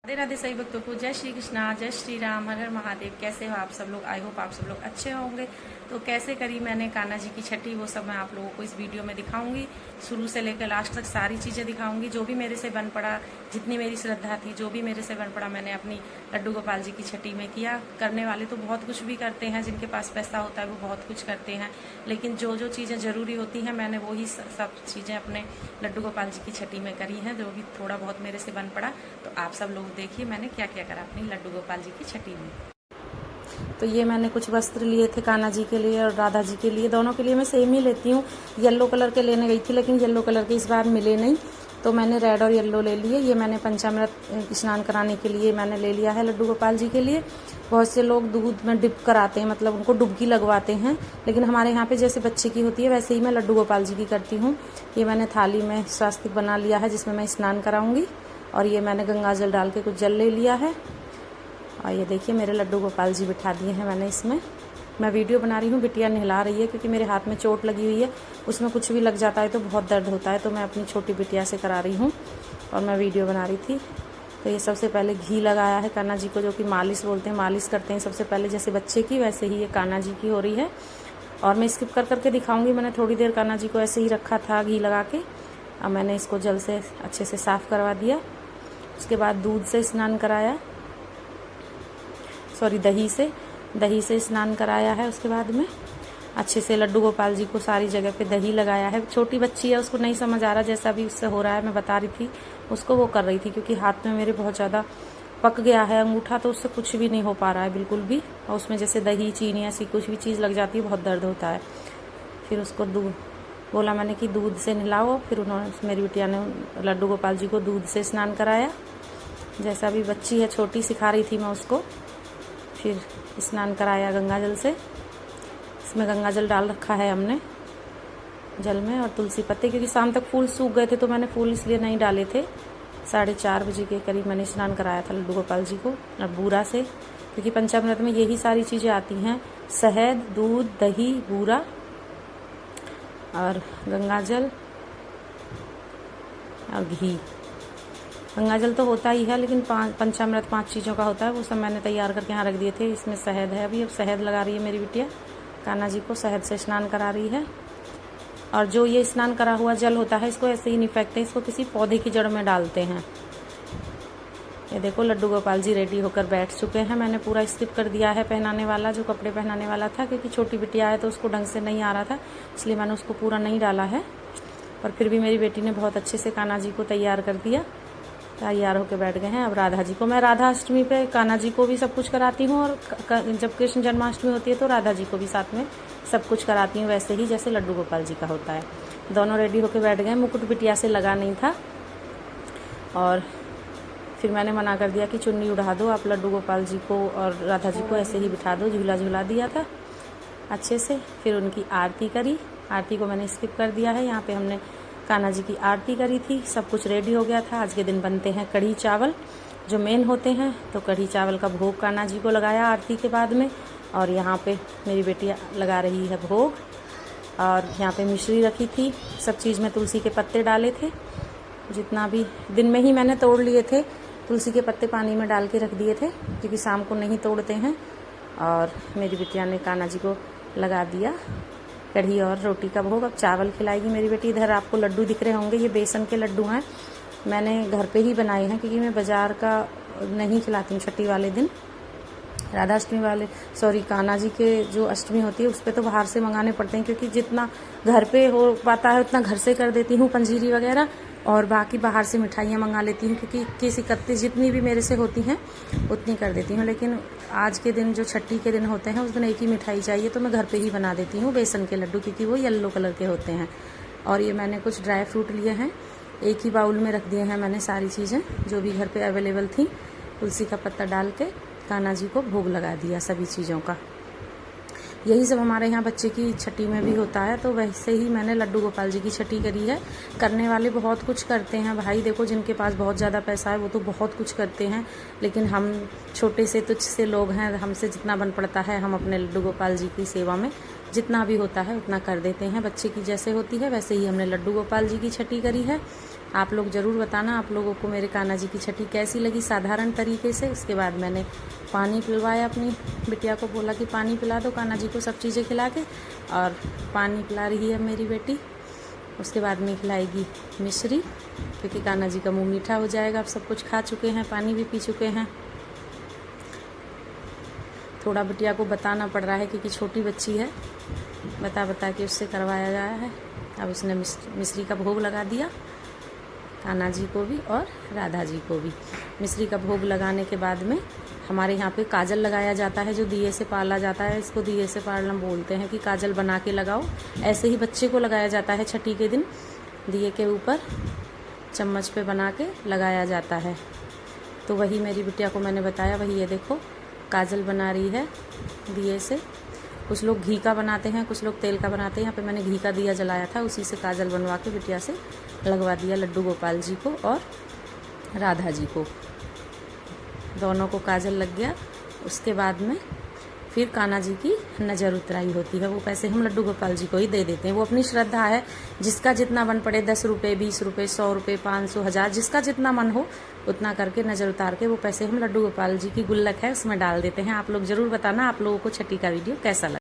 राधे राधे सही भक्तों को जय श्री कृष्णा, जय श्री राम, हर हर महादेव। कैसे हो आप सब लोग? आई होप आप सब लोग अच्छे होंगे। तो कैसे करी मैंने कान्हा जी की छठी, वो सब मैं आप लोगों को इस वीडियो में दिखाऊंगी। शुरू से लेकर लास्ट तक सारी चीजें दिखाऊंगी। जो भी मेरे से बन पड़ा, जितनी मेरी श्रद्धा थी, जो भी मेरे से बन पड़ा, मैंने अपनी लड्डू गोपाल जी की छठी में किया। करने वाले तो बहुत कुछ भी करते हैं, जिनके पास पैसा होता है वो बहुत कुछ करते हैं, लेकिन जो जो चीजें जरूरी होती हैं मैंने वही सब चीजें अपने लड्डू गोपाल जी की छठी में करी हैं। जो भी थोड़ा बहुत मेरे से बन पड़ा, तो आप सब लोग देखिए मैंने क्या क्या करा अपनी लड्डू गोपाल जी की छठी में। तो ये मैंने कुछ वस्त्र लिए थे कान्हा जी के लिए और राधा जी के लिए, दोनों के लिए मैं सेम ही लेती हूँ। येलो कलर के लेने गई थी, लेकिन येलो कलर के इस बार मिले नहीं, तो मैंने रेड और येलो ले लिए। ये मैंने पंचामृत स्नान कराने के लिए मैंने ले लिया है लड्डू गोपाल जी के लिए। बहुत से लोग दूध में डिप कराते हैं, मतलब उनको डुबकी लगवाते हैं, लेकिन हमारे यहाँ पे जैसे बच्चे की होती है वैसे ही मैं लड्डू गोपाल जी की करती हूँ। ये मैंने थाली में स्वास्तिक बना लिया है जिसमें मैं स्नान कराऊंगी, और ये मैंने गंगा जल डाल के कुछ जल ले लिया है। और ये देखिए मेरे लड्डू गोपाल जी बिठा दिए हैं मैंने इसमें। मैं वीडियो बना रही हूँ, बिटिया नहला रही है क्योंकि मेरे हाथ में चोट लगी हुई है, उसमें कुछ भी लग जाता है तो बहुत दर्द होता है, तो मैं अपनी छोटी बिटिया से करा रही हूँ और मैं वीडियो बना रही थी। तो ये सबसे पहले घी लगाया है कान्हा जी को, जो कि मालिश बोलते हैं, मालिश करते हैं सबसे पहले, जैसे बच्चे की वैसे ही ये कान्हा जी की हो रही है। और मैं स्किप कर करके दिखाऊंगी। मैंने थोड़ी देर कान्हा जी को ऐसे ही रखा था घी लगा के। अब मैंने इसको जल से अच्छे से साफ करवा दिया। उसके बाद दूध से स्नान कराया, सॉरी दही से स्नान कराया है। उसके बाद में अच्छे से लड्डू गोपाल जी को सारी जगह पे दही लगाया है। छोटी बच्ची है, उसको नहीं समझ आ रहा, जैसा भी उससे हो रहा है मैं बता रही थी उसको, वो कर रही थी, क्योंकि हाथ में मेरे बहुत ज़्यादा पक गया है अंगूठा, तो उससे कुछ भी नहीं हो पा रहा है बिल्कुल भी। और उसमें जैसे दही चीनी ऐसी कुछ भी चीज़ लग जाती है बहुत दर्द होता है। फिर उसको दूध बोला मैंने कि दूध से नहलाओ, फिर उन्होंने, मेरी बिटिया ने लड्डू गोपाल जी को दूध से स्नान कराया। जैसा भी बच्ची है छोटी, सिखा रही थी मैं उसको। फिर स्नान कराया गंगा जल से। इसमें गंगा जल डाल रखा है हमने जल में, और तुलसी पत्ते, क्योंकि शाम तक फूल सूख गए थे तो मैंने फूल इसलिए नहीं डाले थे। 4:30 बजे के करीब मैंने स्नान कराया था लड्डू गोपाल जी को, और बूरा से, क्योंकि पंचामृत में यही सारी चीज़ें आती हैं, शहद, दूध, दही, बूरा और गंगा जल और घी। गंगा जल तो होता ही है, लेकिन पंचामृत 5 चीज़ों का होता है, वो सब मैंने तैयार करके यहाँ रख दिए थे। इसमें शहद है, अभी अब शहद लगा रही है मेरी बिटिया, कान्हा जी को शहद से स्नान करा रही है। और जो ये स्नान करा हुआ जल होता है, इसको ऐसे ही नहीं फेंकते, इसको किसी पौधे की जड़ में डालते हैं। ये देखो लड्डू गोपाल जी रेडी होकर बैठ चुके हैं। मैंने पूरा स्किप कर दिया है पहनाने वाला, जो कपड़े पहनाने वाला था, क्योंकि छोटी बिटिया है तो उसको ढंग से नहीं आ रहा था, इसलिए मैंने उसको पूरा नहीं डाला है। पर फिर भी मेरी बेटी ने बहुत अच्छे से कान्हा जी को तैयार कर दिया, तैयार होकर बैठ गए हैं। अब राधा जी को, मैं राधा अष्टमी पे कान्हा जी को भी सब कुछ कराती हूँ, और जब कृष्ण जन्माष्टमी होती है तो राधा जी को भी साथ में सब कुछ कराती हूँ, वैसे ही जैसे लड्डू गोपाल जी का होता है। दोनों रेडी होकर बैठ गए। मुकुट बिटिया से लगा नहीं था, और फिर मैंने मना कर दिया कि चुन्नी उड़ा दो, आप लड्डू गोपाल जी को और राधा जी को ऐसे ही बिठा दो, झूला झूला दिया था अच्छे से। फिर उनकी आरती करी, आरती को मैंने स्किप कर दिया है। यहाँ पे हमने कान्हा जी की आरती करी थी, सब कुछ रेडी हो गया था। आज के दिन बनते हैं कढ़ी चावल, जो मेन होते हैं, तो कढ़ी चावल का भोग कान्हा जी को लगाया आरती के बाद में। और यहाँ पे मेरी बेटी लगा रही है भोग, और यहाँ पे मिश्री रखी थी, सब चीज़ में तुलसी के पत्ते डाले थे, जितना भी दिन में ही मैंने तोड़ लिए थे। तुलसी के पत्ते पानी में डाल के रख दिए थे, क्योंकि शाम को नहीं तोड़ते हैं। और मेरी बिटिया ने कान्हा जी को लगा दिया कढ़ी और रोटी का भोग। अब चावल खिलाएगी मेरी बेटी। इधर आपको लड्डू दिख रहे होंगे, ये बेसन के लड्डू हैं, मैंने घर पे ही बनाए हैं, क्योंकि मैं बाजार का नहीं खिलाती हूँ छठी वाले दिन। राधा अष्टमी वाले, सॉरी कान्हा जी के जो अष्टमी होती है उस पर तो बाहर से मंगाने पड़ते हैं, क्योंकि जितना घर पे हो पाता है उतना घर से कर देती हूँ, पंजीरी वगैरह, और बाकी बाहर से मिठाइयाँ मंगा लेती हूँ, क्योंकि 21-31 जितनी भी मेरे से होती हैं उतनी कर देती हूँ। लेकिन आज के दिन जो छठी के दिन होते हैं उस दिन एक ही मिठाई चाहिए, तो मैं घर पे ही बना देती हूँ बेसन के लड्डू, क्योंकि वो येलो कलर के होते हैं। और ये मैंने कुछ ड्राई फ्रूट लिए हैं, एक ही बाउल में रख दिए हैं मैंने सारी चीज़ें जो भी घर पे अवेलेबल थी। तुलसी का पत्ता डाल के कान्हा जी को भोग लगा दिया सभी चीज़ों का। यही सब हमारे यहाँ बच्चे की छठी में भी होता है, तो वैसे ही मैंने लड्डू गोपाल जी की छठी करी है। करने वाले बहुत कुछ करते हैं भाई, देखो जिनके पास बहुत ज़्यादा पैसा है वो तो बहुत कुछ करते हैं, लेकिन हम छोटे से तुच्छ से लोग हैं, हमसे जितना बन पड़ता है हम अपने लड्डू गोपाल जी की सेवा में जितना भी होता है उतना कर देते हैं। बच्चे की जैसे होती है वैसे ही हमने लड्डू गोपाल जी की छठी करी है। आप लोग ज़रूर बताना आप लोगों को मेरे कान्हा जी की छठी कैसी लगी साधारण तरीके से। उसके बाद मैंने पानी पिलवाया, अपनी बिटिया को बोला कि पानी पिला दो कान्हा जी को सब चीज़ें खिला के, और पानी पिला रही है मेरी बेटी। उसके बाद में खिलाएगी मिश्री, क्योंकि कान्हा जी का मुँह मीठा हो जाएगा। अब सब कुछ खा चुके हैं, पानी भी पी चुके हैं। थोड़ा बिटिया को बताना पड़ रहा है क्योंकि छोटी बच्ची है, बता के उससे करवाया गया है। अब उसने मिश्री का भोग लगा दिया कान्हा जी को भी और राधा जी को भी। मिश्री का भोग लगाने के बाद में हमारे यहाँ पे काजल लगाया जाता है, जो दिए से पाला जाता है। इसको दिए से पालना बोलते हैं कि काजल बना के लगाओ। ऐसे ही बच्चे को लगाया जाता है छठी के दिन, दिए के ऊपर चम्मच पे बना के लगाया जाता है। तो वही मेरी बिटिया को मैंने बताया, वही ये देखो काजल बना रही है दिए से। कुछ लोग घी का बनाते हैं, कुछ लोग तेल का बनाते हैं। यहाँ पे मैंने घी का दिया जलाया था, उसी से काजल बनवा के बिटिया से लगवा दिया लड्डू गोपाल जी को और राधा जी को, दोनों को काजल लग गया। उसके बाद में फिर कान्हा जी की नज़र उतराई होती है। वो पैसे हम लड्डू गोपाल जी को ही दे देते हैं। वो अपनी श्रद्धा है, जिसका जितना बन पड़े, 10 रुपये, 20 रुपये, 100 रुपये, 500, 1000, जिसका जितना मन हो उतना करके नज़र उतार के वो पैसे हम लड्डू गोपाल जी की गुल्लक है उसमें डाल देते हैं। आप लोग ज़रूर बताना आप लोगों को छठी का वीडियो कैसा लगा।